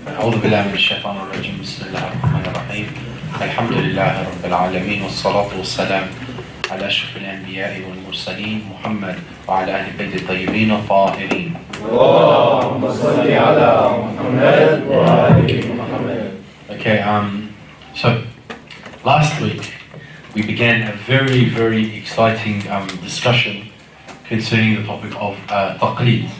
أعوذ بالله من الشيطان الرجيم. بسم الله الرحمن الرحيم. الحمد لله رب العالمين والصلاة والسلام على أشرف الأنبياء والمرسلين محمد وعلى أهل بيت الطيبين الطاهرين. اللهم صل على محمد وآل محمد. Okay, so last week we began a very exciting discussion concerning the topic of taqlid.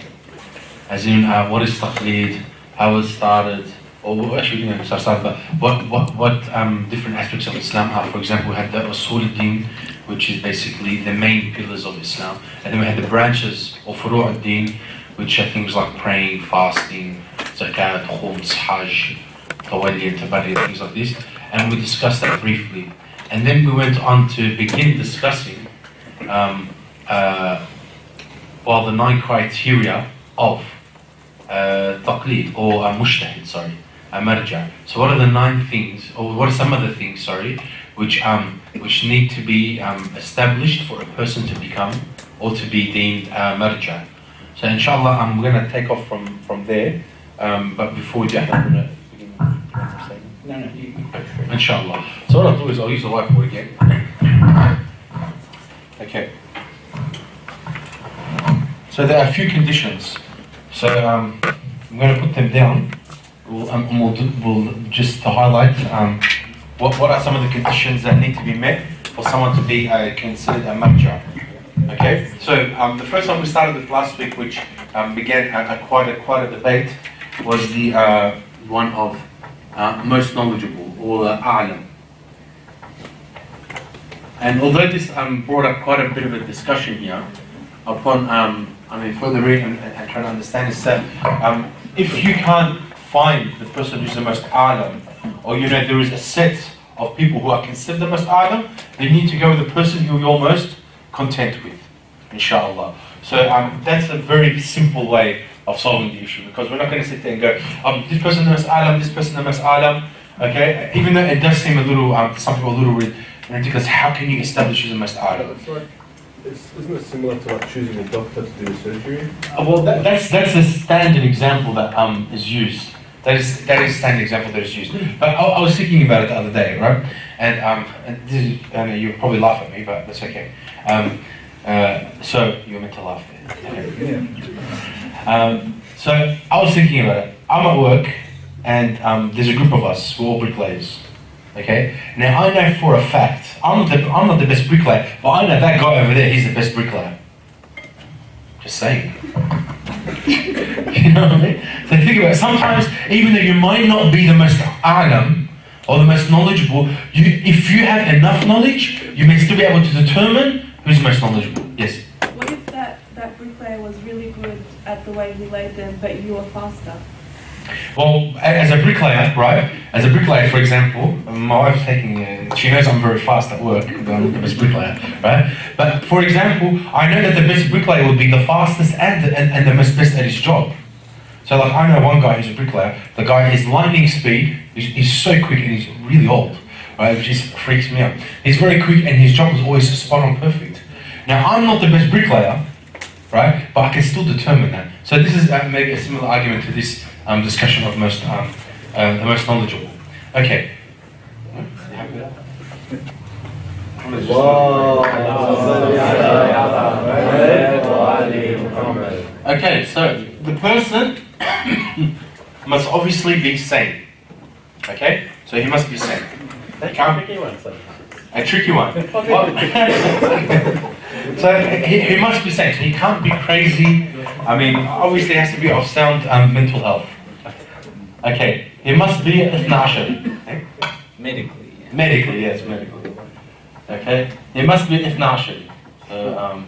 As in, what is taqlid, how it started, or actually we didn't start, but what different aspects of Islam are. For example, we had the usul al-din, which is basically the main pillars of Islam, and then we had the branches of furu' al-din, which are things like praying, fasting, zakat, khums, hajj, tawalli, and tabarri, things like this, and we discussed that briefly. And then we went on to begin discussing the 9 criteria of taqlid, or mujtahid, marja. So what are the 9 things, or what are some of the things, which need to be established for a person to become, or to be deemed marja. So inshallah, I'm going to take off from there, but before we do, I'm going to begin. No, you can go through. Inshallah. So what I'll do is I'll use the whiteboard again. Okay. So there are a few conditions. So I'm going to put them down. We'll just to highlight what are some of the conditions that need to be met for someone to be considered a marja. Okay. So the first one we started with last week, which began quite a debate, was the one of most knowledgeable, or a'lam. And although this brought up quite a bit of a discussion here, upon further reading and trying to understand is that if you can't find the person who's the most a'lam, or there is a set of people who are considered the most a'lam, then you need to go with the person who you're most content with, inshallah. So that's a very simple way of solving the issue, because we're not going to sit there and go, this person the most a'lam, this person the most a'lam, okay? Even though it does seem a little, some people a little ridiculous, how can you establish who's the most a'lam? Isn't it similar to like choosing a doctor to do surgery? Well, that's a standard example that is used. That is a standard example that is used. But I was thinking about it the other day, right? And this is, I know you'll probably laugh at me, but that's okay. So you're meant to laugh there. Okay. So I was thinking about it. I'm at work, and there's a group of us. We're all bricklayers. Okay. Now I know for a fact I'm not the best bricklayer, but I know that guy over there, he's the best bricklayer. Just saying. You know what I mean? So think about it. Sometimes, even though you might not be the most a'lam or the most knowledgeable, if you have enough knowledge, you may still be able to determine who's most knowledgeable. Yes. What if that bricklayer was really good at the way he laid them, but you were faster? Well, as a bricklayer, right? As a bricklayer, for example, my wife's she knows I'm very fast at work. I'm the best bricklayer, right? But for example, I know that the best bricklayer would be the fastest and the most best at his job. So like I know one guy who's a bricklayer. The guy, his lightning speed is so quick, and he's really old, right? Which just freaks me out. He's very quick, and his job is always spot on perfect. Now I'm not the best bricklayer, right? But I can still determine that. So this is maybe a similar argument to this discussion of the most knowledgeable. Okay. Okay, so the person must obviously be sane. Okay, so he must be sane. A tricky one. So he must be sane. So he can't be crazy. Obviously he has to be of sound mental health. Okay, he must be medically. Medically, yes, medically. Okay, he must be ifnashari. So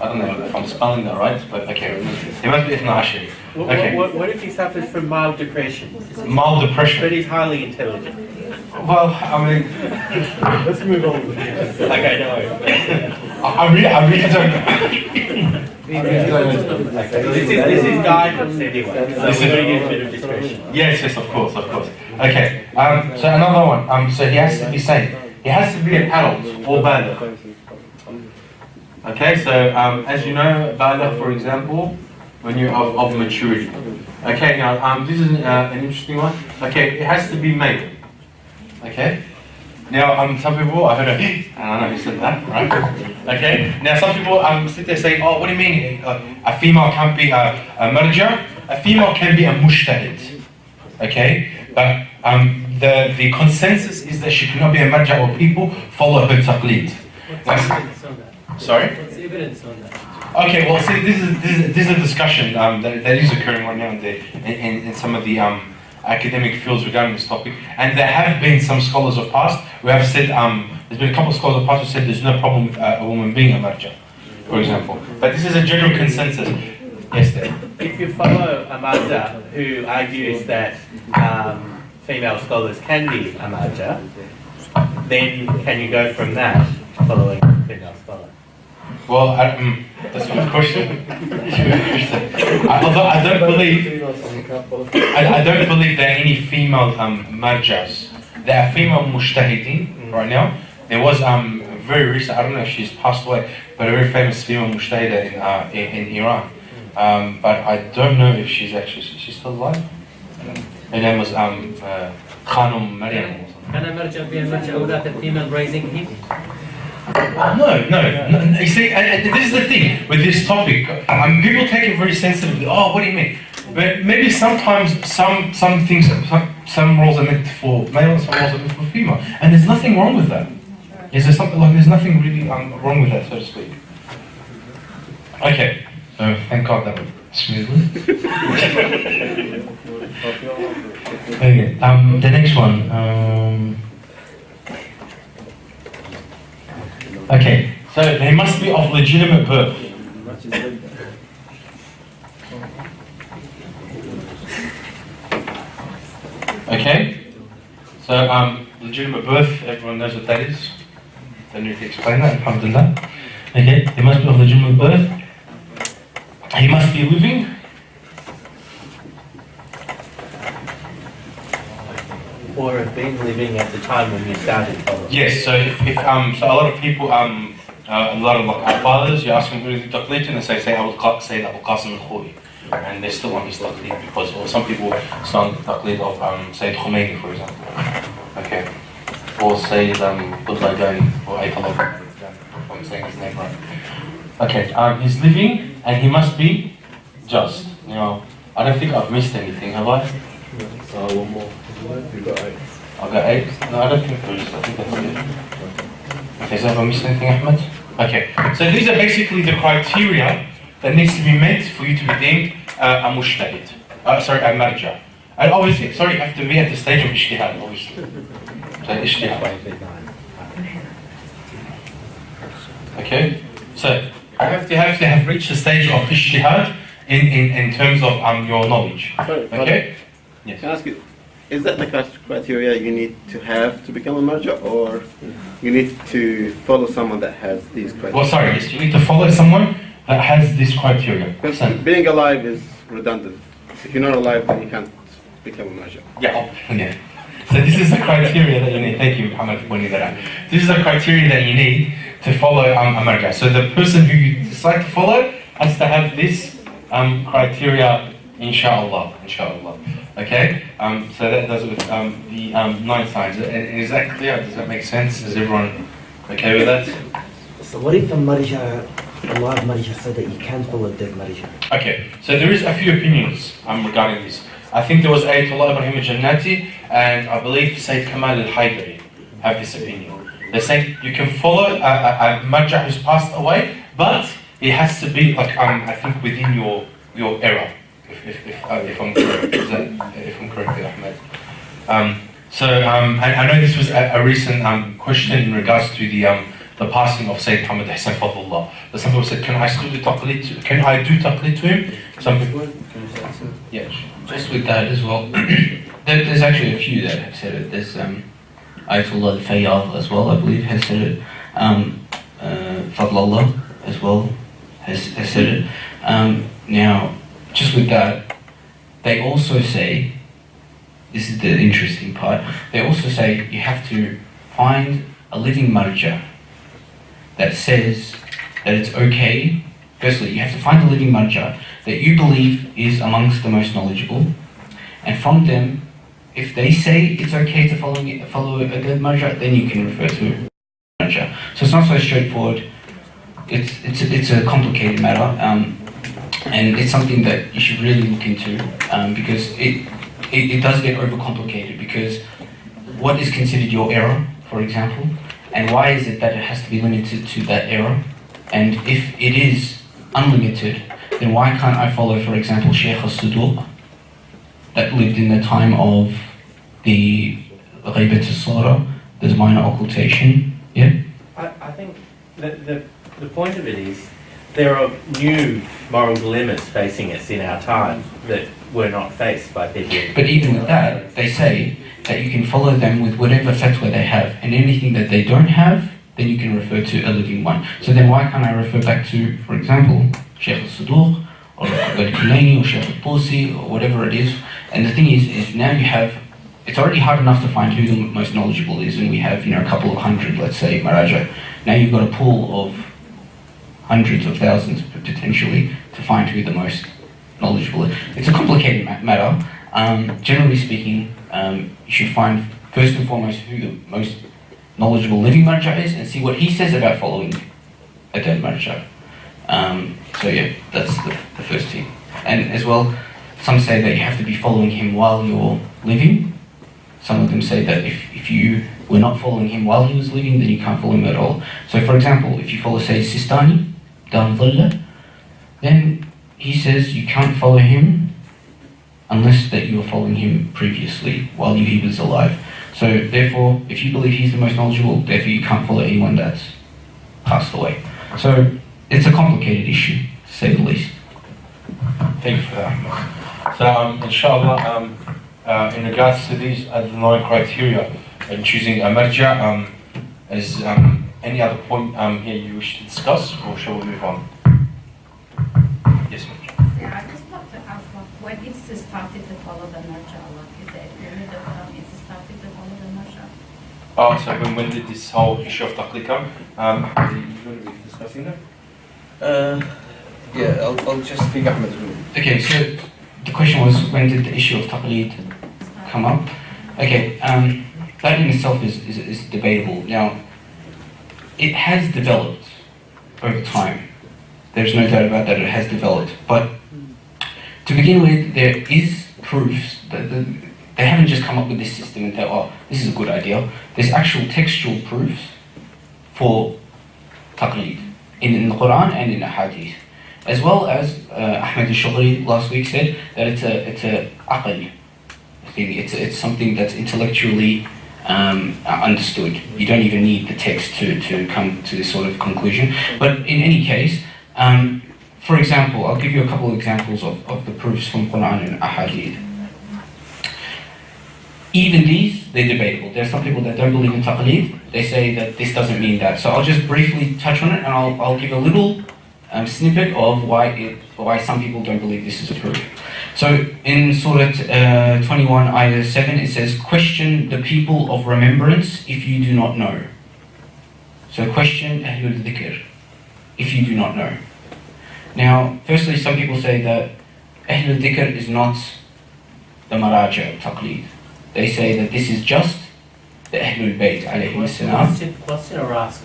I don't know if I'm spelling that right, but okay, he must be ifnashari. Okay. What if he suffers from mild depression? Mild depression. But he's highly intelligent. Well, let's move on. Okay, no worries. I really don't know. This is guidance anyway, so we're going to give a bit of discretion. Yes, of course. Okay, so another one. So he has to be sane. He has to be an adult or baligh. Okay, so as you know, baligh, for example, when you're of maturity. Okay, now this is an interesting one. Okay, it has to be male. Okay. Now some people I heard a and I know who said that, right? Okay. Now some people sit there saying, oh, what do you mean? A female can't be a marja? A female can be a mujtahid. Okay, but the consensus is that she cannot be a marja, or people follow her taqlid. Sorry. What's the evidence on that? Okay, well, see, this is a discussion that is occurring right now in some of the academic fields regarding this topic, and there have been some scholars of past who have said there's been a couple of scholars of past who said there's no problem with a woman being a marja, for example. But this is a general consensus. Yes, there. If you follow a marja who argues that female scholars can be a marja, then can you go from that following a female scholar? Well, that's a good question. Although I don't believe there are any female marjas. There are female mujtahideen right now. There was very recent, I don't know if she's passed away, but a very famous female mujtahida in Iran. But I don't know if she's still alive. Her name was Khanum Maryam. Can a marja be a marja without a female raising him? No. You see, and this is the thing with this topic. People take it very sensitively. Oh, what do you mean? But maybe sometimes some things, some roles are meant for male, some roles are meant for female, and there's nothing wrong with that. Is there something like there's nothing really wrong with that, so to speak? Okay, so thank God that went smoothly. Okay, the next one. Okay, so they must be of legitimate birth. Okay, so legitimate birth, everyone knows what that is. Don't need to explain that, alhamdulillah. Okay, they must be of legitimate birth. He must be living. Or have been living at the time when you started following? Yes, so if so a lot of people, a lot of our fathers, you ask them who is the taqlid, and they say Abu Qasim al-Khoury, and they're still on his taqlid because, or some people still on the taqlid of Sayyid Khomeini, for example. Okay, or Sayyid Qutb or Ayatollah, for example, if I'm saying his name right. Okay, he's living and he must be just. You know, I don't think I've missed anything, have I? One more. You've got 8. I've got 8? No, I don't think there is. I think that's it. Okay, so have I missed anything, Ahmed? Okay, so these are basically the criteria that needs to be met for you to be deemed a mujtahid. A marja. And obviously, you have to be at the stage of ijtihad, obviously. So, ijtihad. Okay, so I have to have reached the stage of ijtihad in terms of your knowledge. Sorry, okay? Yes. Can I ask you, is that the criteria you need to have to become a marja, or you need to follow someone that has these criteria? Well, sorry, yes, you need to follow someone that has this criteria. Because being alive is redundant. If you're not alive, then you can't become a marja. Yeah. So this is the criteria that you need. Thank you, Muhammad, for pointing that out. This is the criteria that you need to follow a marja. So the person who you decide to follow has to have this criteria, inshallah. Okay? So that does it with the 9 signs. And is that clear? Does that make sense? Is everyone okay with that? So what if a marja, a live marja, said that you can follow dead marja? Okay, so there is a few opinions regarding this. I think there was Ayatollah Ibrahim al-Jannati and I believe Sayyid Kamal al-Haydari have this opinion. They say you can follow a marja who's passed away, but it has to be like I think within your era. If I'm correct, if I'm correct, Ahmed. I know this was a recent question in regards to the passing of Sayyid Muhammad Hassan Fadlullah. But some people said, can I do taqlid to him? Some people. Yeah. Just with that as well, there's actually a few that have said it. There's Ayatollah al-Fayyad as well, I believe, has said it. Fadlullah as well has said it. Now, just with that, they also say, this is the interesting part, they also say you have to find a living marja that says that it's okay firstly, you have to find a living marja that you believe is amongst the most knowledgeable, and from them, if they say it's okay to follow a dead marja, then you can refer to marja. So it's not so straightforward. It's a complicated matter, and it's something that you should really look into, because it does get overcomplicated, because what is considered your error, for example, and why is it that it has to be limited to that error? And if it is unlimited, then why can't I follow, for example, Shaykh al-Suduq, that lived in the time of the Ghaybat al-Sara, there's minor occultation, yeah? I think the point of it is there are new moral dilemmas facing us in our time that were not faced by people. But even with that, they say that you can follow them with whatever fatwa they have, and anything that they don't have, then you can refer to a living one. So then why can't I refer back to, for example, Shaykh al-Suduq, or al-Kulaini, or Shaykh al-Tusi, or whatever it is? And the thing is now you have, it's already hard enough to find who the most knowledgeable is, and we have, a couple of hundred, let's say, maraja. Now you've got a pool of hundreds of thousands, potentially, to find who the most knowledgeable is. It's a complicated matter. Generally speaking, you should find, first and foremost, who the most knowledgeable living marja is, and see what he says about following a dead marja. So yeah, that's the first thing. And as well, some say that you have to be following him while you're living. Some of them say that if you were not following him while he was living, then you can't follow him at all. So for example, if you follow, say, Sistani, Down Dhulla, then he says you can't follow him unless that you were following him previously while he was alive. So therefore, if you believe he's the most knowledgeable, therefore you can't follow anyone that's passed away. So it's a complicated issue, to say the least. Thank you for that. So inshallah, in regards to these 9 criteria in choosing a marja, is any other point here you wish to discuss, or shall we move on? Yes, ma'am. Yeah, I just want to ask, when it's started to follow the marja, is the period of time it's started to follow the marja? Oh, so when did this whole issue of taqlid come? Ahmed, are you going to be discussing that? Yeah, I'll just think Ahmed. Okay, so the question was, when did the issue of taqlid come up? Okay, that in itself is debatable. Now, it has developed over time. There's no doubt about that, it has developed. But to begin with, there is proofs that they haven't just come up with this system and thought, oh, this is a good idea. There's actual textual proofs for taqlid in the Quran and in the Hadith. As well as Ahmad al-Shugri last week said that it's a aql thing. It's something that's intellectually understood. You don't even need the text to come to this sort of conclusion. But in any case, for example, I'll give you a couple of examples of the proofs from Quran and Ahadith. Even these, they're debatable. There are some people that don't believe in taqlid. They say that this doesn't mean that. So I'll just briefly touch on it, and I'll give a little snippet of why some people don't believe this is a proof. So in Surah 21, Ayah 7, it says, question the people of remembrance if you do not know. So question Ahlul Dhikr if you do not know. Now, firstly, some people say that Ahlul Dhikr is not the Maraja of Taqlid. They say that this is just the Ahlul Bayt alayhi salam. Question or ask?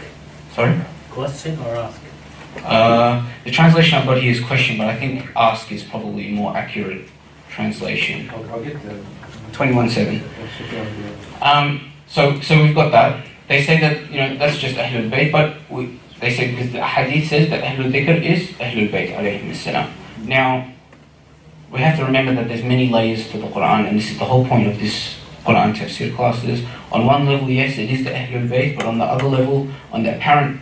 Sorry? Question or ask? The translation I've got here is question, but I think ask is probably a more accurate translation. I'll get the 21:7. So we've got that. They say that that's just Ahlul Bayt, but they say because the Hadith says that Ahlul Dhikr is Ahlul Bayt alayhi salam. Now, we have to remember that there's many layers to the Quran, and this is the whole point of this Quran tafsir classes. On one level, yes, it is the Ahlul Bayt, but on the other level, on the apparent,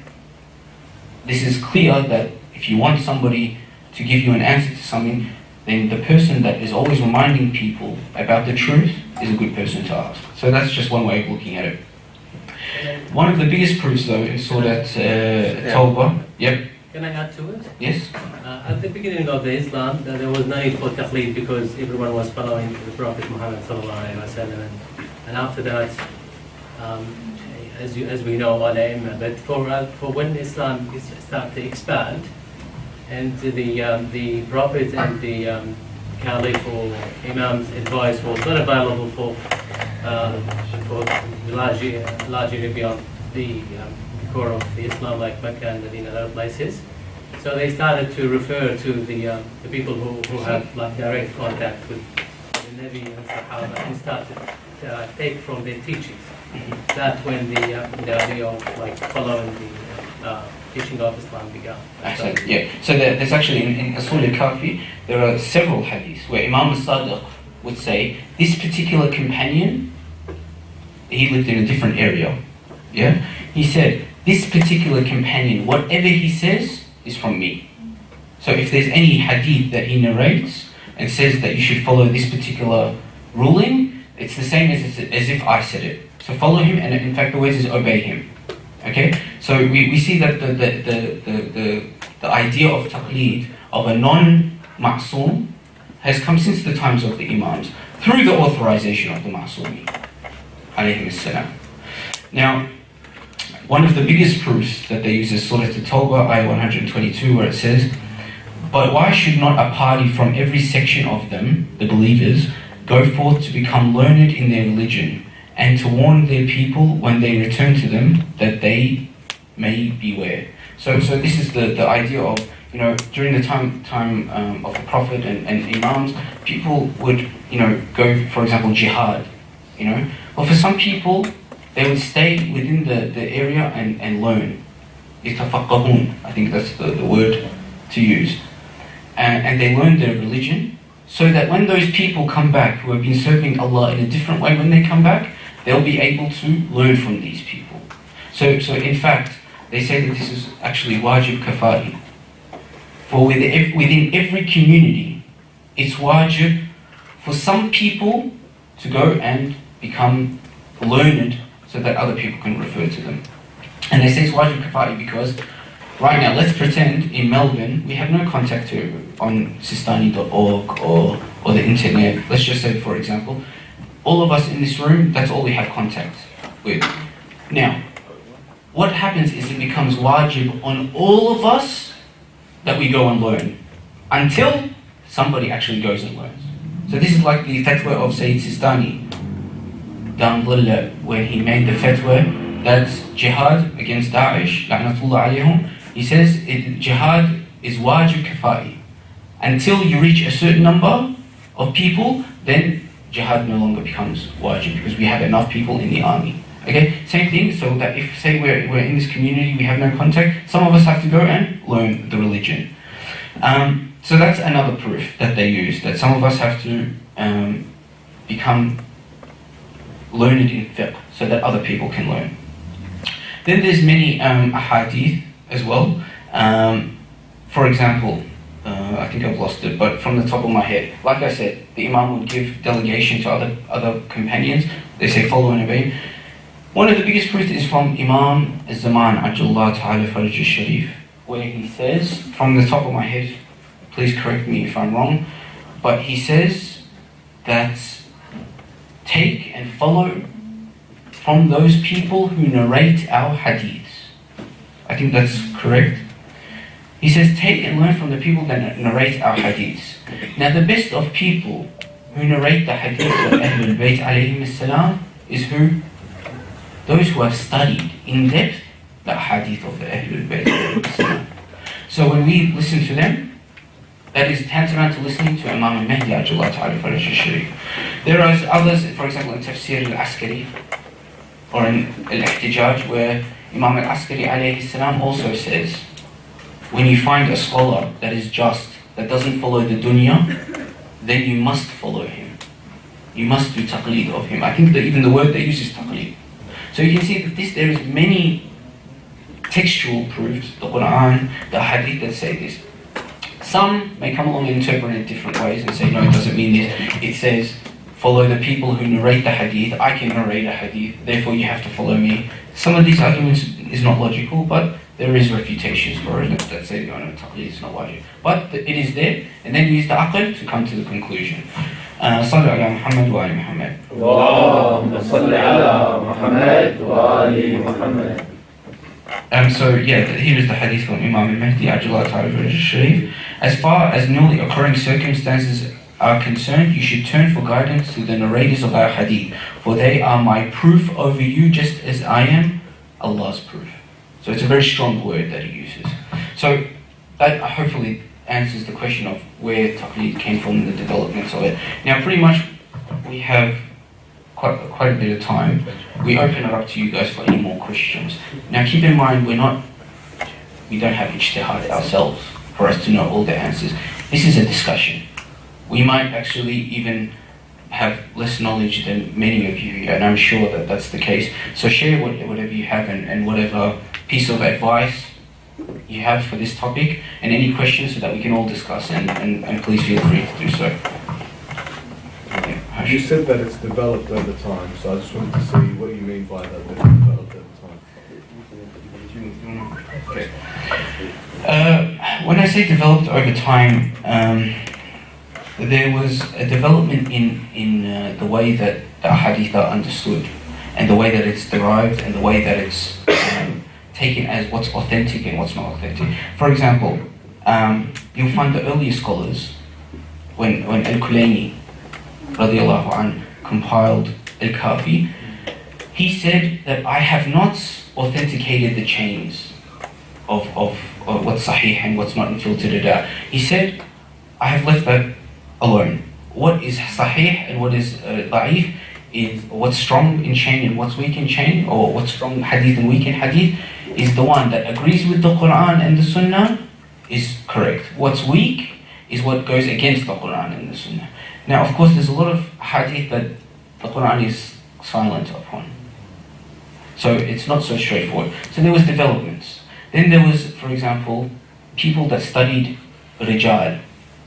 this is clear that if you want somebody to give you an answer to something, then the person that is always reminding people about the truth is a good person to ask. So that's just one way of looking at it. One of the biggest proofs, though, is Surah Tawbah. Yep. Can I add to it? Yes. At the beginning of the Islam, there was no need for taqlid because everyone was following the Prophet Muhammad sallallahu alaihi wasallam, and after that, as we know, all but for when Islam started to expand, and the Prophet and the Caliph or Imam's advice was not available for largely beyond the core of the Islam, like Mecca and Medina and other places. So they started to refer to the people who have like direct contact with the Nabi and Sahaba, and start to take from their teachings. That's when the idea of like following the teaching of Islam began. Excellent. Yeah. So there's actually in Usul al-Kafi there are several hadiths where Imam al-Sadiq would say this particular companion, he lived in a different area. Yeah. He said this particular companion, whatever he says, is from me. So if there's any hadith that he narrates and says that you should follow this particular ruling, it's the same as if I said it. So follow him, and in fact the words is obey him. Okay? So we see that the idea of taqleed, of a non-ma'soom, has come since the times of the Imams, through the authorization of the ma'soomeen, alayhim as-salam. Now, one of the biggest proofs that they use is Surah At-Tawbah, ayah 122, where it says, "But why should not a party from every section of them, the believers, go forth to become learned in their religion, and to warn their people when they return to them, that they may beware." So this is the idea of, you know, during the time of the Prophet and Imams, people would, you know, go, for example, jihad, you know. Well, for some people, they would stay within the area and learn. يتفقهون, I think that's the word to use. And they learn their religion, so that when those people come back who have been serving Allah in a different way, when they come back, they'll be able to learn from these people. So in fact, they say that this is actually wajib kafai. For within every community, it's wajib for some people to go and become learned so that other people can refer to them. And they say it's wajib kafai because right now, let's pretend in Melbourne we have no contact on sistani.org or the internet. Let's just say, for example, all of us in this room, that's all we have contact with. Now, what happens is it becomes wajib on all of us that we go and learn until somebody actually goes and learns. So this is like the fatwa of Sayyid Sistani, when he made the fatwa that jihad against Daesh, la'natullah alayhum, he says jihad is wajib kafai. Until you reach a certain number of people, then jihad no longer becomes wajib because we have enough people in the army. Okay, same thing, so that if, say, we're in this community, we have no contact, some of us have to go and learn the religion. So that's another proof that they use, that some of us have to become learned in fiqh so that other people can learn. Then there's many ahadith as well. For example, I think I've lost it, but from the top of my head, like I said, the Imam would give delegation to other companions. They say follow and obey. One of the biggest proofs is from Imam al-Zaman, Ajullah Ta'ala Faraj al-Sharif, where he says, from the top of my head, please correct me if I'm wrong, but he says that take and follow from those people who narrate our hadiths. I think that's correct. He says, take and learn from the people that narrate our hadiths. Now the best of people who narrate the hadiths of Ahlul Bayt alayhim as-salam is who? Those who have studied in depth the hadith of the Ahlul Bayt alayhim as-salam. So when we listen to them, that is tantamount to listening to Imam al-Mahdi Ajullah Ta'ala Faraj al-Sharif. There are others, for example in Tafsir al-Askari or in al-Ihtijaj, where Imam al-Askari alayhi salam also says, when you find a scholar that is just, that doesn't follow the dunya, then you must follow him. You must do taqleed of him. I think that even the word they use is taqleed. So you can see that there is many textual proofs, the Quran, the hadith that say this. Some may come along and interpret it in different ways and say, no, it doesn't mean this. It says, follow the people who narrate the hadith. I can narrate a hadith, therefore you have to follow me. Some of these arguments is not logical, but there is refutations for it that say, no, taqleed is not wajib. But it is there, and then use the aql to come to the conclusion. صلوا على محمد وآل محمد. اللهم صل على محمد وآل محمد. So here is the hadith from Imam al-Mahdi, Ajala Ta'ala Sharif. As far as newly occurring circumstances are concerned, you should turn for guidance to the narrators of our hadith, for they are my proof over you, just as I am Allah's proof. So it's a very strong word that he uses. So that hopefully answers the question of where taqlid came from and the developments of it. Now pretty much we have quite a bit of time. We open it up to you guys for any more questions. Now keep in mind we don't have H.D.F. ourselves for us to know all the answers. This is a discussion. We might actually even have less knowledge than many of you, and I'm sure that that's the case. So share whatever you have and whatever piece of advice you have for this topic and any questions so that we can all discuss and please feel free to do so. You said that it's developed over time, so I just wanted to see what you mean by that it's developed over time. Okay. When I say developed over time, there was a development in the way that the hadith are understood and the way that it's derived and the way that it's taken as what's authentic and what's not authentic. For example, you'll find the earlier scholars, when Al-Kulayni radiallahu anh compiled Al-Kafi, he said that I have not authenticated the chains of what's sahih and what's not until da. He said, I have left that alone. What is sahih and what is da'if is what's strong in chain and what's weak in chain, or what's strong hadith and weak in hadith, is the one that agrees with the Quran and the Sunnah is correct. What's weak is what goes against the Quran and the Sunnah. Now, of course, there's a lot of hadith that the Quran is silent upon. So it's not so straightforward. So there was developments. Then there was, for example, people that studied rijal,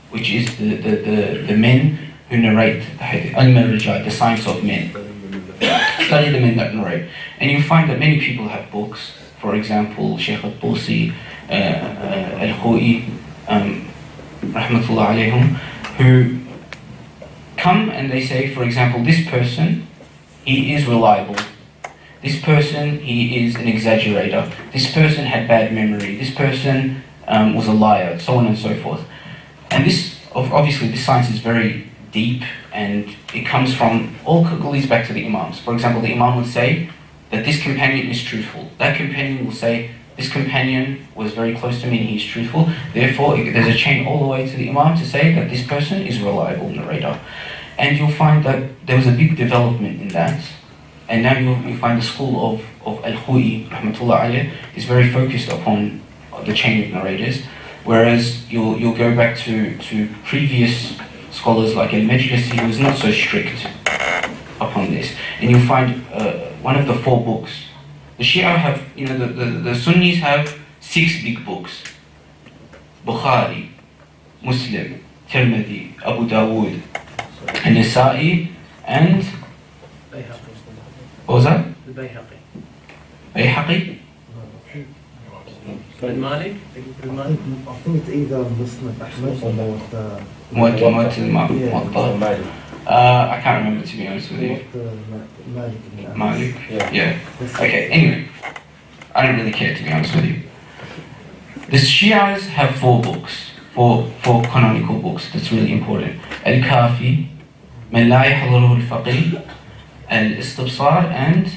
which is the men who narrate the hadith, al-rijal, the science of men. Study the men that narrate. And you find that many people have books. For example, Shaykh al-Tusi, al-Khoi, rahmatullah alayhum, who come and they say, for example, this person, he is reliable. This person, he is an exaggerator. This person had bad memory. This person was a liar, so on and so forth. And this, obviously, this science is very deep and it comes from, all leads back to the Imams. For example, the Imam would say that this companion is truthful. That companion will say, this companion was very close to me and he's truthful. Therefore, there's a chain all the way to the Imam to say that this person is a reliable narrator. And you'll find that there was a big development in that. And now you find the school of Al-Khoi, rahmatullah alayh, is very focused upon the chain of narrators. Whereas you'll go back to previous scholars like Al-Majlisi, who was not so strict upon this. And you'll find one of the 4 books. The Shia have, the Sunnis have 6 big books. Bukhari, Muslim, Tirmidhi, Abu Dawood, An-Nasa'i, and what was that? Bayhaqi? Malik? I think it's either Muslim Ahmad or Muwatta. I can't remember, to be honest with you. Malik? Yeah. Okay, anyway. I don't really care, to be honest with you. The Shias have 4 books, 4 canonical books, that's really important. Al-Kafi, Man La Yahdaruhu al-Faqih, Al-Istibsar, and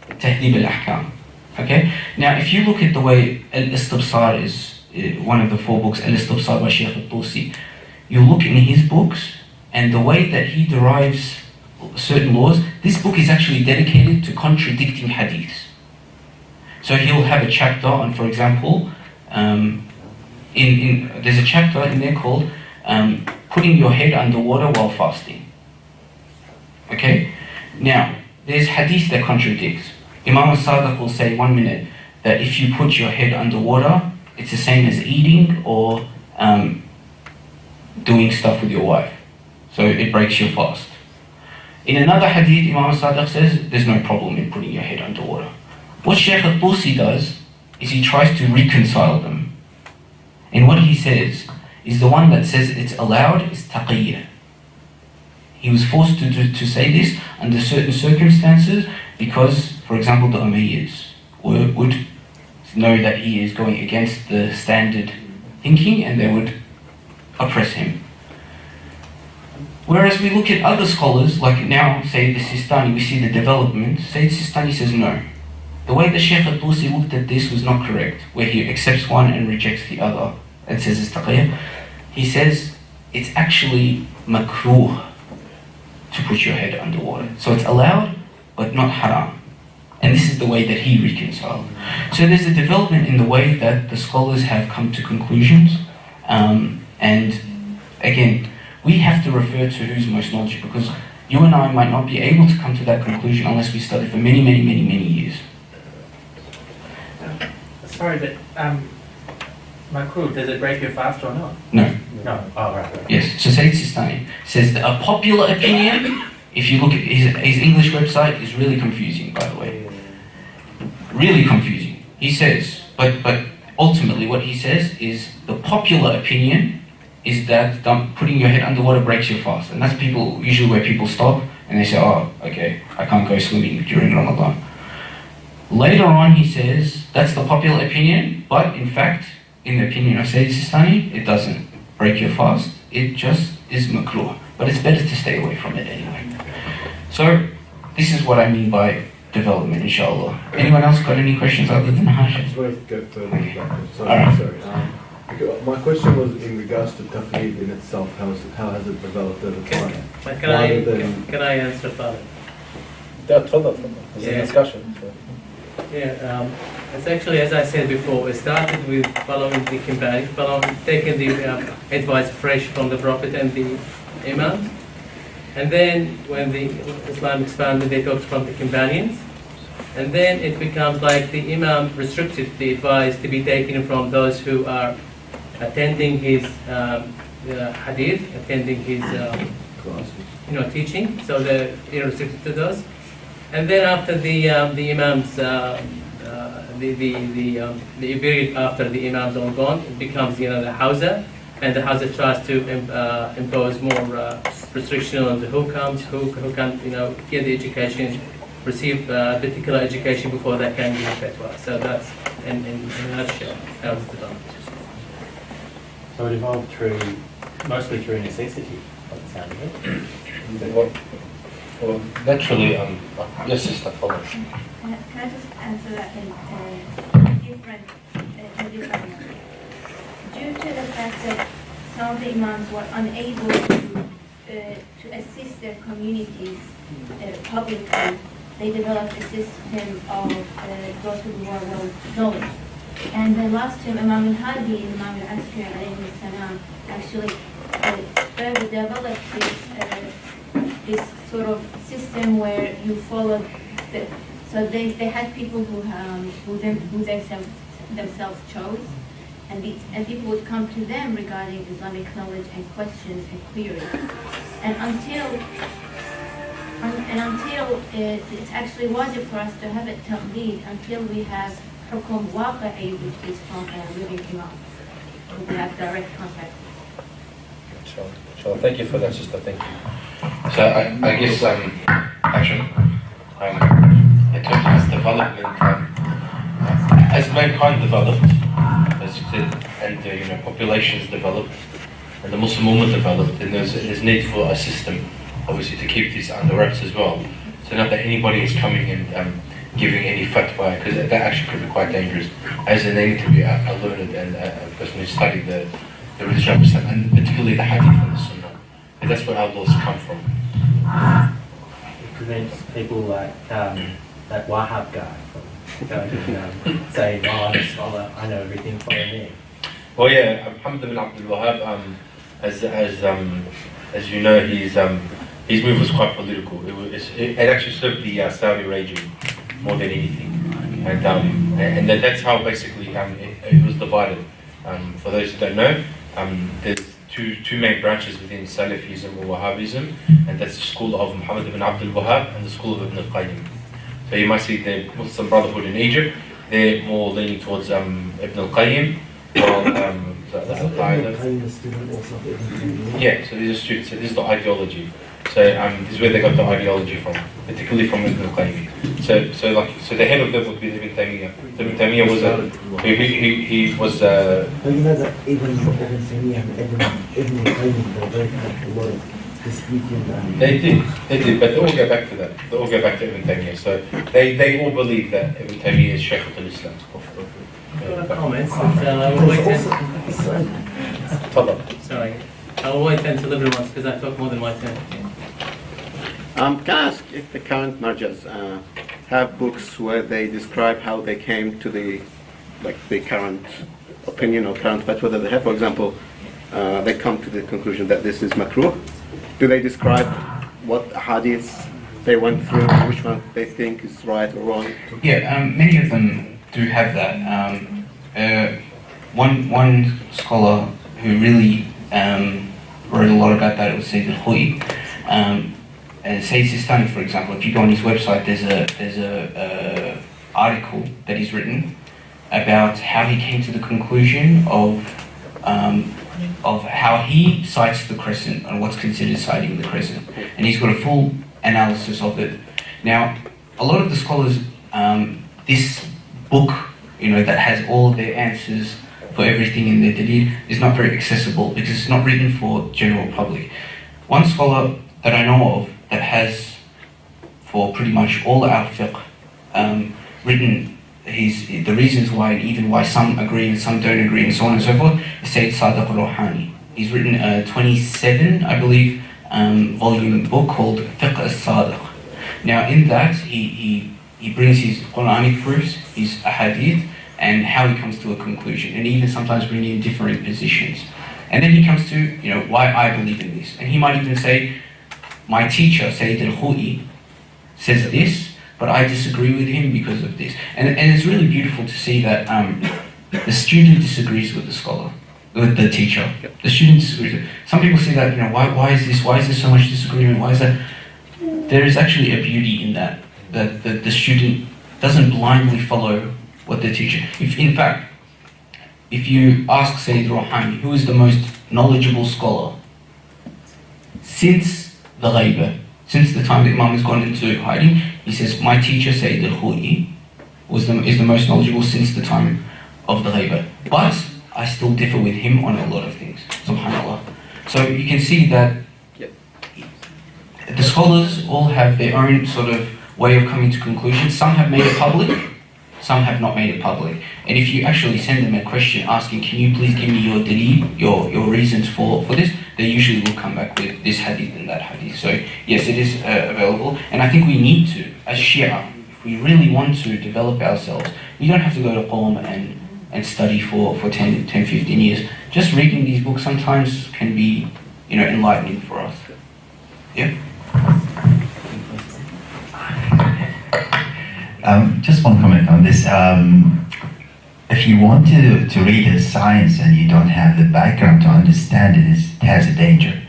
Tahdib al-Ahkam. Okay? Now, if you look at the way Al-Istibsar is one of the 4 books, Al-Istibsar by Shaykh al-Tusi, you look in his books, and the way that he derives certain laws, this book is actually dedicated to contradicting hadiths. So he'll have a chapter on, for example, there's a chapter in there called putting your head under water while fasting. Okay? Now, there's hadith that contradicts. Imam al-Sadiq will say 1 minute that if you put your head under water, it's the same as eating or doing stuff with your wife. So it breaks your fast. In another hadith, Imam al-Sadiq says there's no problem in putting your head under water. What Shaykh al-Tusi does is he tries to reconcile them. And what he says is the one that says it's allowed is taqiyya. He was forced to say this under certain circumstances because, for example, the Umayyads would know that he is going against the standard thinking, and they would oppress him. Whereas we look at other scholars, like now, say the Sistani, we see the development. Sayyid Sistani says no. The way the Shaykh al-Tusi looked at this was not correct, where he accepts one and rejects the other, and says it's taqiyya. He says it's actually makruh to put your head underwater. So it's allowed, but not haram. And this is the way that he reconciled. So there's a development in the way that the scholars have come to conclusions. And again, we have to refer to who's most knowledgeable, because you and I might not be able to come to that conclusion unless we study for many, many, many, many years. Sorry, but makruh, does it break your fast or not? No. No. Oh, right. Yes. So Sayyid Sistani says that a popular opinion, if you look at his English website, is really confusing, by the way. Really confusing. He says, but ultimately what he says is the popular opinion is that putting your head underwater breaks your fast. And that's usually where people stop and they say, oh, okay, I can't go swimming during Ramadan. Later on he says, that's the popular opinion, but in fact, in the opinion of Sayyid Sistani, it doesn't break your fast, it just is makruh. But it's better to stay away from it anyway. So, this is what I mean by development, inshallah. Anyone else got any questions other than Hashim? I just wanted to go further Okay. back. Alright. Sorry. My question was in regards to taqlid in itself. How has it developed over time? But Rather than- can I answer Talib? تفضل. It's Yeah. a discussion. Yeah, it's actually, as I said before, it started with following the companions, taking the advice fresh from the Prophet and the Imams. And then when the Islam expanded, they took from the companions. And then it becomes like the Imam restricted the advice to be taken from those who are attending his hadith, attending his teaching. So they're restricted to those. And then after the Imams, the period after the Imams are gone, it becomes the Hawza, and the Hawza tries to impose more restriction on who comes, who can get the education, receive particular education before they can give fatwa. So that's in a nutshell how it's developed. So it evolved mostly through necessity, by the sound of it. Well, naturally, yes, sister, follow. Can I just answer that in different way? Due to the fact that some of the imams were unable to assist their communities publicly, they developed a system of those who were well knowledge. And the last two, Imam al-Hadi and Imam al-Askari alayhi salam, actually further developed this sort of system where you followed so they had people who themselves chose, and people would come to them regarding Islamic knowledge and questions and queries. And until it's actually wajib for us to have a taqlid until we have hukum waqi'i, which is from a living imam, who we have direct contact with. Inshallah. Thank you for that, sister. Thank you. So I guess action. In terms of its development, as mankind developed, as you said, and populations developed, and the Muslim Ummah developed, and there's need for a system, obviously, to keep this under wraps as well. So not that anybody is coming and giving any fatwa, because that actually could be quite dangerous. As they need to be a learned and a person who studied the religion of Islam, and particularly the hadith and the sunnah. And that's where our laws come from. It prevents people like that Wahhab guy from going to saying, oh, I'm a scholar, I know everything, follow me. Oh yeah, Muhammad ibn Abdul Wahhab, as you know, his move was quite political. It actually served the Saudi regime more than anything, and that's how basically it was divided. For those who don't know, there's two main branches within Salafism or Wahhabism, and that's the school of Muhammad ibn Abdul Wahhab and the school of Ibn al-Qayyim. So you might see the Muslim Brotherhood in Egypt, they're more leaning towards Ibn al-Qayyim, while yeah, so these are students, so this is the ideology. So this is where they got the ideology from, particularly from Ibn al-Qayyim. So the head of them would be Ibn Taymiyyah. Ibn Taymiyyah was he was. فلماذا ابن تيمية ابن القيم They did, but they all go back to that. They all go back to Ibn Taymiyyah. So they all believe that Ibn Taymiyyah is Shaykh al-Islam. Comments. I will wait طلب. Sorry, I will wait until everyone because I talk more than my turn. Can I ask if the current marjas have books where they describe how they came to the current opinion or current fatwa that they have? For example, they come to the conclusion that this is makruh. Do they describe what hadiths they went through, which one they think is right or wrong? Yeah, many of them do have that. One scholar who really wrote a lot about that was Sayyid al-Khou'i. Sayyid Sistani, for example, if you go on his website, there's a article that he's written about how he came to the conclusion of how he cites the crescent and what's considered citing the crescent, and he's got a full analysis of it. Now, a lot of the scholars, this book, that has all of their answers for everything in their dalil is not very accessible because it's not written for general public. One scholar that I know of that has, for pretty much all our fiqh, written the reasons why and even why some agree and some don't agree and so on and so forth, is Sayyid Sadiq al-Rouhani. He's written a 27, I believe, volume book called Fiqh al-Sadiq. Now in that, he brings his Quranic proofs, his ahadith, and how he comes to a conclusion, and even sometimes bringing in differing positions. And then he comes to, why I believe in this. And he might even say, my teacher, Sayyid al-Khou'i, says this, but I disagree with him because of this. And it's really beautiful to see that the student disagrees with the scholar, with the teacher. The student disagrees. Some people say that, why is this? Why is there so much disagreement? Why is that? There is actually a beauty in that the student doesn't blindly follow what the teacher. In fact, if you ask Sayyid Rouhani, who is the most knowledgeable scholar since the ghaiba, since the time the Imam has gone into hiding, he says, my teacher Sayyid al-Khou'i is the most knowledgeable since the time of the ghaiba. But I still differ with him on a lot of things, subhanAllah. So you can see that the scholars all have their own sort of way of coming to conclusions. Some have made it public, some have not made it public. And if you actually send them a question asking, can you please give me your dalil, your reasons for this, they usually will come back with this hadith and that hadith. So yes, it is available. And I think we need to, as Shia, if we really want to develop ourselves, we don't have to go to Qom and study for 10, 15 years. Just reading these books sometimes can be, enlightening for us. Yeah? Just one comment on this. If you want to read a science and you don't have the background to understand it, it has a danger.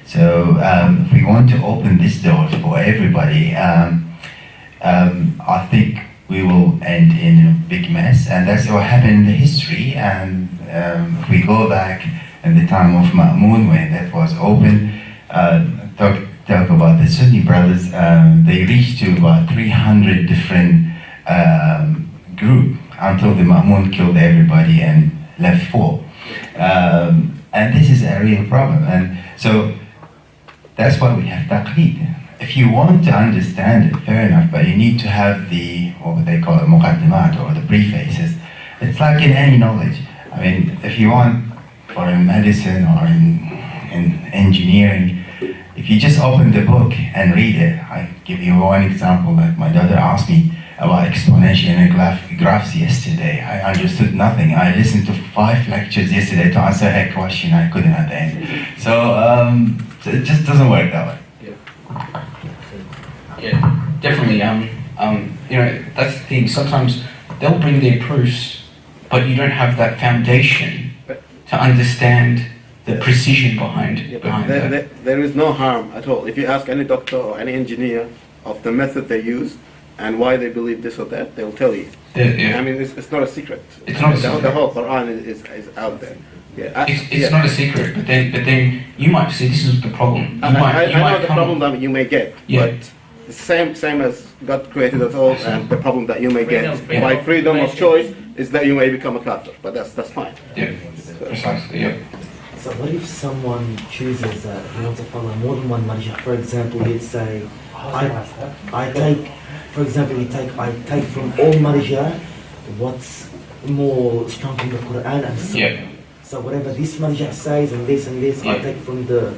So if we want to open this door for everybody, I think we will end in a big mess, and that's what happened in the history. And if we go back in the time of Ma'mun, when that was open, talk about the Sunni brothers, they reached to about 300 different groups until the Ma'mun killed everybody and left 4. And this is a real problem. And so that's why we have taqlid. If you want to understand it, fair enough, but you need to have what they call it, muqaddimat, or the prefaces. It's like in any knowledge. I mean, if you want, for in medicine or in engineering, if you just open the book and read it, I give you one example that my daughter asked me about exponential and graphs yesterday. I understood nothing. I listened to 5 lectures yesterday to answer her question. I couldn't at the end. So it just doesn't work that way. Yeah, definitely. That's the thing. Sometimes they'll bring their proofs, but you don't have that foundation to understand the precision behind that. There is no harm at all. If you ask any doctor or any engineer of the method they use and why they believe this or that, they'll tell you. Yeah. I mean, it's not a secret. It's not a secret. The whole Quran is out there. Yeah, it's not a secret, but then you might see this is the problem. I know the problem that you may get, but the same as God created us all, and the problem that you may get by freedom of choice is that you may become a kafir, but that's fine. Yeah, precisely, yeah. So what if someone chooses that he wants to follow more than one marja? For example, he'd say, I take, for example, I take from all marja what's more strong from the Quran and Sunnah. So whatever this marja says and this, I take from the...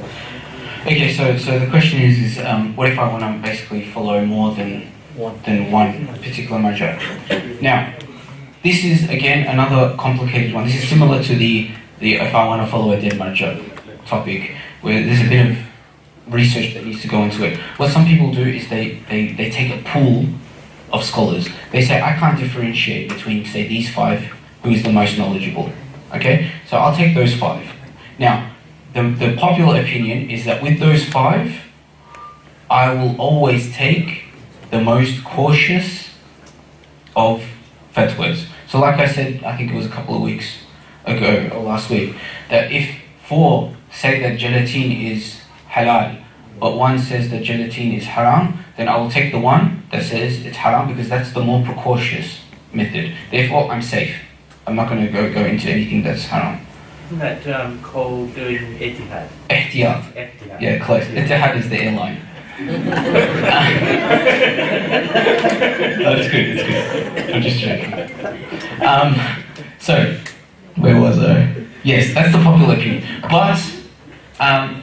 Okay, so the question is what if I want to basically follow more than one particular marja? Now, this is again another complicated one. This is similar to the if I want to follow a dead marja topic, where there's a bit of research that needs to go into it. What some people do is they take a pool of scholars. They say, I can't differentiate between, say, these 5, who is the most knowledgeable. Okay, so I'll take those 5. Now, the popular opinion is that with those 5, I will always take the most cautious of fatwas. So like I said, I think it was a couple of weeks ago or last week, that if 4 say that gelatin is halal, but one says that gelatin is haram, then I will take the one that says it's haram because that's the more precautious method. Therefore, I'm safe. I'm not going to go into anything that's haram. Isn't that called doing H.D.F? H.D.F. Yeah, close. H.D.F is the airline. That's good, it's good. I'm just joking. So, where was I? Yes, that's the popular opinion. But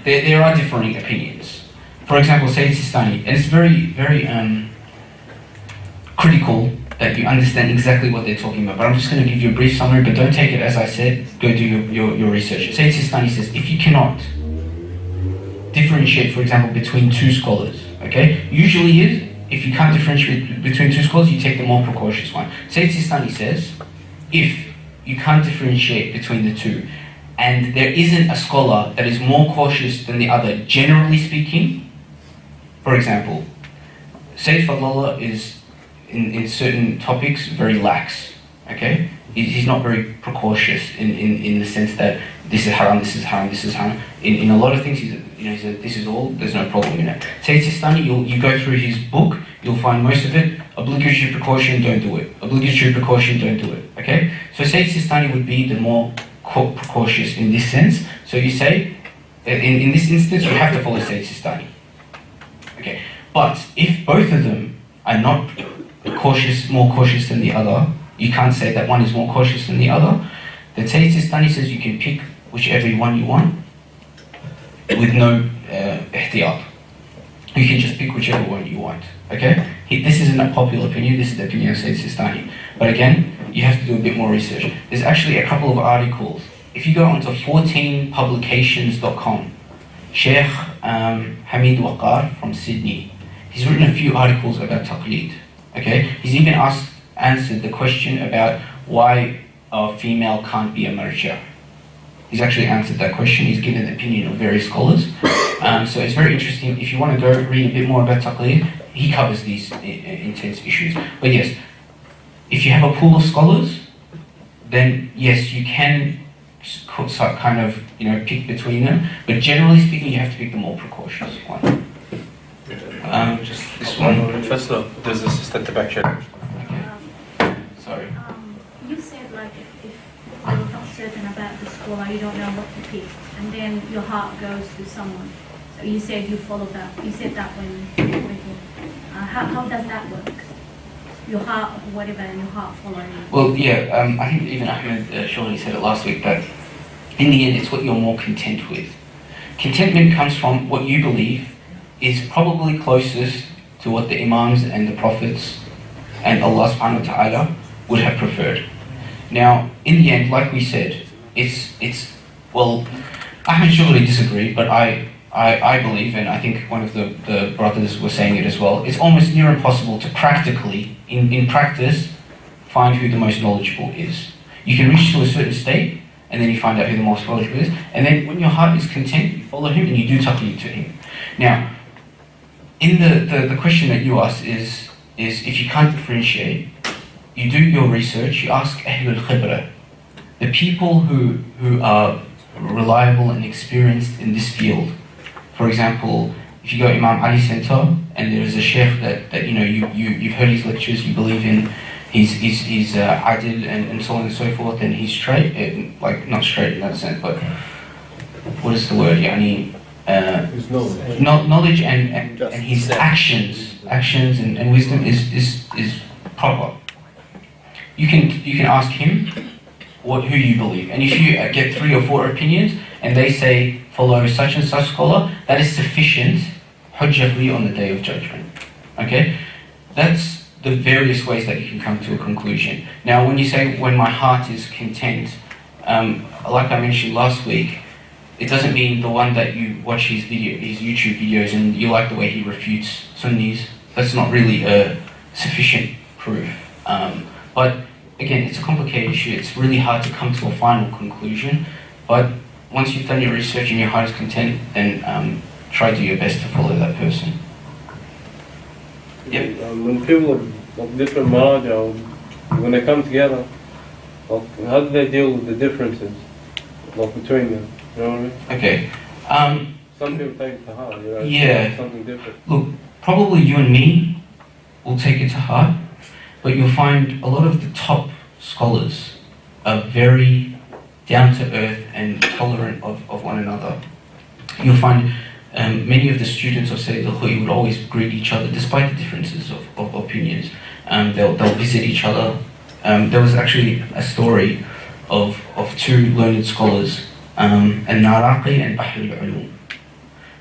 there are differing opinions. For example, Sayyid Sistani, and it's very, very critical that you understand exactly what they're talking about. But I'm just going to give you a brief summary, but don't take it as I said, go do your research. Sayyid Sistani says, if you cannot differentiate, for example, between 2 scholars, okay? Usually if you can't differentiate between 2 scholars, you take the more precautious one. Sayyid Sistani says, if you can't differentiate between the 2, and there isn't a scholar that is more cautious than the other, generally speaking, for example, Sayyid Fadlallah is, in certain topics, very lax, okay? He's not very precautious in the sense that this is haram, this is haram, this is haram. In a lot of things, he said, this is all, there's no problem in it. Sayyid Sistani, you go through his book, you'll find most of it, obligatory precaution, don't do it. Obligatory precaution, don't do it, okay? So Sayyid Sistani would be the more precautious in this sense. So you say, in this instance, you have to follow Sayyid Sistani. Okay, but if both of them are not more cautious than the other, you can't say that one is more cautious than the other, then Sayyid Sistani says you can pick whichever one you want with no ihtiyat. You can just pick whichever one you want, okay? This isn't a popular opinion, this is the opinion of Sayyid Sistani. But again, you have to do a bit more research. There's actually a couple of articles. If you go onto 14publications.com, Sheikh Hamid Waqar from Sydney, he's written a few articles about taqlid, okay? He's even answered the question about why a female can't be a marja. He's actually answered that question. He's given the opinion of various scholars. So it's very interesting. If you want to go read a bit more about taqlid, he covers these intense issues. But yes, if you have a pool of scholars, then yes, you can kind of pick between them. But generally speaking, you have to pick the more precautious one. Just this one. First of all, there's a sister at the back here. Okay. Sorry. You said like if you're not certain about the scholar, you don't know what to pick, and then your heart goes to someone. So you said you follow that. You said that when how does that work? Your heart, whatever, and your heart following. Well, yeah. I think even Ahmed surely said it last week that in the end, it's what you're more content with. Contentment comes from what you believe is probably closest to what the Imams and the Prophets and Allah subhanahu wa ta'ala would have preferred. Now, in the end, like we said, well, Ahmed surely disagreed, but I believe, and I think one of the brothers was saying it as well, it's almost near impossible to practically, in practice, find who the most knowledgeable is. You can reach to a certain state, and then you find out who the most knowledgeable is, and then when your heart is content, you follow him and you do taqlid to him. Now, in the question that you asked is if you can't differentiate, you do your research, you ask Ahlul Khibra, the people who are reliable and experienced in this field. For example, if you go Imam Ali Center and there is a sheikh that you know you've heard his lectures, you believe in his adil and so on and so forth, and he's straight, like not straight in that sense, but what is the word? Yani, His knowledge. knowledge and his actions and wisdom is proper. You can ask him who you believe, and if you get 3 or 4 opinions and they say follow such and such scholar, that is sufficient hujjah for you on the day of judgment. Okay, that's the various ways that you can come to a conclusion. Now, when you say when my heart is content, like I mentioned last week, it doesn't mean the one that you watch his YouTube videos and you like the way he refutes Sunnis. That's not really a sufficient proof. But again, it's a complicated issue. It's really hard to come to a final conclusion. But once you've done your research and your heart is content, then try to do your best to follow that person. Yep. When people of different maraja, when they come together, how do they deal with the differences between them? You know what I mean? Okay. Some people take it to heart. You know, Yeah. Something different. Look, probably you and me will take it to heart, but you'll find a lot of the top scholars are very down to earth and tolerant of one another. You'll find many of the students of Sayyid al-Khu'i would always greet each other despite the differences of opinions. They'll visit each other. There was actually a story of 2 learned scholars, Al-Naraqi and Bahr al-Ulum,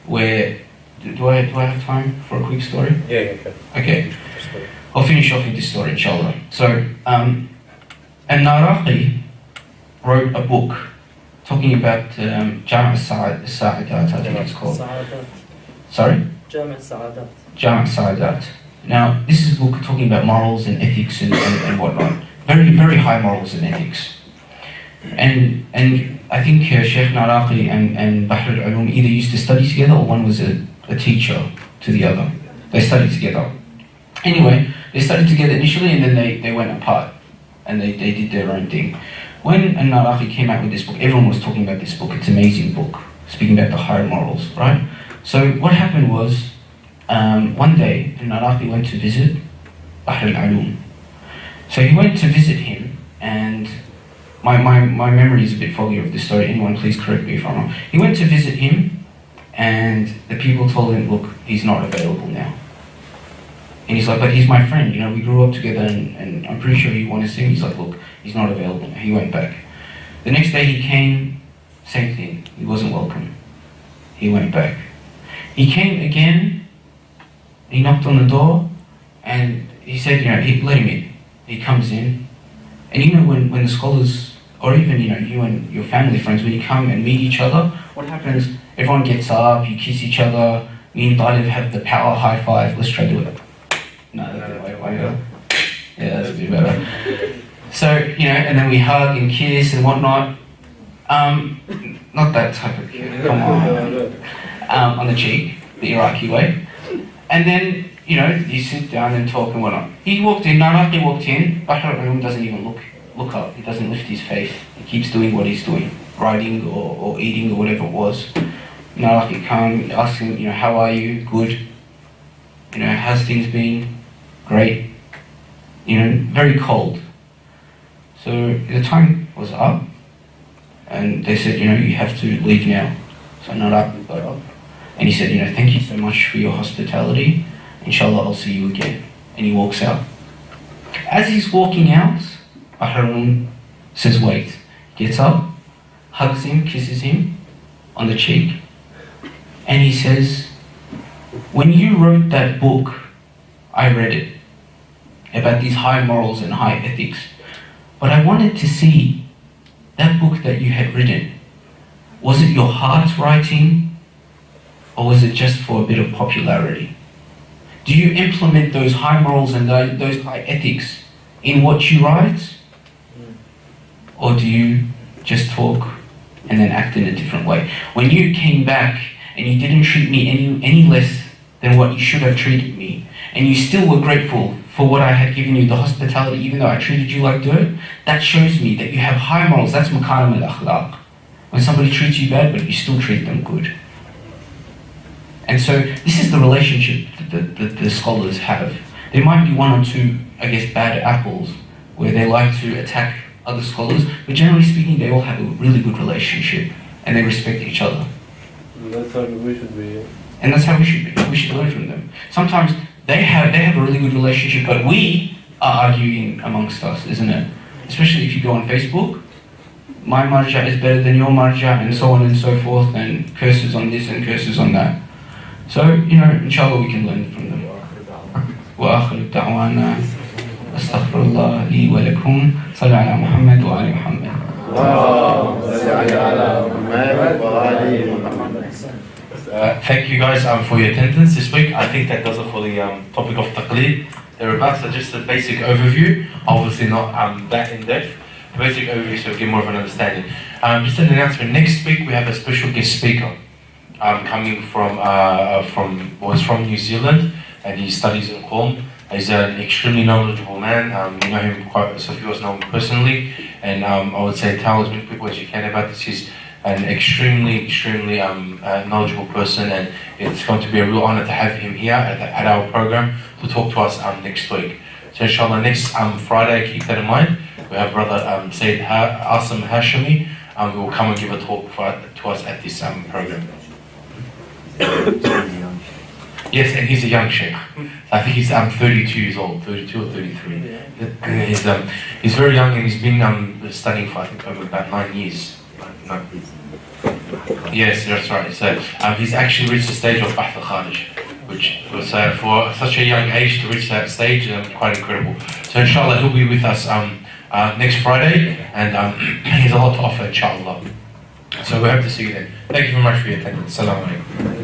where, do I have time for a quick story? Yeah, sure. Okay, I'll finish off with this story inshallah. So, Al-Naraqi wrote a book talking about Jam' al-Sa'idat, I think it's called. Sorry? Jam' al-Sa'idat. Jam' al-Sa'idat. Now, this is a book talking about morals and ethics and whatnot. Very, very high morals and ethics. And I think Sheikh Naraqi and Bahr al-Ulum either used to study together or one was a teacher to the other. They studied together. Anyway, they studied together initially and then they went apart and they did their own thing. When Al-Naraqi came out with this book, everyone was talking about this book. It's an amazing book, speaking about the higher morals, right? So what happened was, one day Al-Naraqi went to visit Bahr al-Ulum. So he went to visit him, and my memory is a bit foggy of this story. Anyone please correct me if I'm wrong. He went to visit him, and the people told him, look, he's not available now. And he's like, but he's my friend, you know, we grew up together and I'm pretty sure you want to see him. He's like, look, he's not available now. He went back. The next day he came, same thing, he wasn't welcome. He went back. He came again, he knocked on the door, and he said, you know, let him in. He comes in, and you know when the scholars, or even, you know, you and your family friends, when you come and meet each other, what happens? Everyone gets up, you kiss each other, me and Talib have the power high five, let's try to do it. No, that's a bit way better. Yeah, that's a bit better. So, you know, and then we hug and kiss and whatnot. Not that type of kiss, come on. On the cheek, the Iraqi way. And then, you know, you sit down and talk and whatnot. He walked in, Naraqi walked in, Bahr al-Ulum doesn't even look up, he doesn't lift his face. He keeps doing what he's doing, writing or eating or whatever it was. Naraqi come, ask him, you know, how are you? Good. You know, how's things been? Great. You know, very cold. So the time was up, and they said, you know, you have to leave now. So Naraqi got up, and he said, you know, thank you so much for your hospitality. Inshallah, I'll see you again. And he walks out. As he's walking out, Bahr al-Ulum says, wait. Gets up, hugs him, kisses him on the cheek, and he says, when you wrote that book, I read it, about these high morals and high ethics. But I wanted to see that book that you had written. Was it your heart writing, or was it just for a bit of popularity? Do you implement those high morals and those high ethics in what you write? Or do you just talk and then act in a different way? When you came back and you didn't treat me any less than what you should have treated me, and and you still were grateful for what I had given you, the hospitality, even though I treated you like dirt, that shows me that you have high morals. That's makarim al-akhlaq. When somebody treats you bad, but you still treat them good. And so this is the relationship that the scholars have. There might be one or two, I guess, bad apples where they like to attack other scholars, but generally speaking, they all have a really good relationship and they respect each other. And that's how we should be. And that's how we should be. We should learn from them. Sometimes they have a really good relationship, but we are arguing amongst us, isn't it? Especially if you go on Facebook, my marja is better than your marja, and so on and so forth, and curses on this and curses on that. So, inshallah we can learn from them. وآخر دعوانا أستغفر الله لي ولكم صلى على محمد وآل محمد. Thank you guys for your attendance this week. I think that does it for the topic of taqlid. Thereabouts are just a basic overview, obviously not that in depth. A basic overview so we get more of an understanding. Just an announcement, next week we have a special guest speaker coming from New Zealand, and he studies in Qom. He's an extremely knowledgeable man. You know him quite, so few of us know him personally, and I would say tell as many people as you can about this. He's an extremely knowledgeable person, and it's going to be a real honor to have him here at our program to talk to us next week. So inshallah next Friday, keep that in mind, we have brother Sayyid Asim Hashimi who will come and give a talk to us at this program. Yes, and he's a young sheikh. I think he's 32 years old, 32 or 33. He's very young, and he's been studying for I think over about 9 years. No. Yes, that's right. So he's actually reached the stage of Bahth al-Kharij, which was for such a young age to reach that stage, quite incredible. So inshallah he'll be with us next Friday, and he has a lot to offer, inshallah. So we hope to see you then. Thank you very much for your attendance. Assalamu alaikum.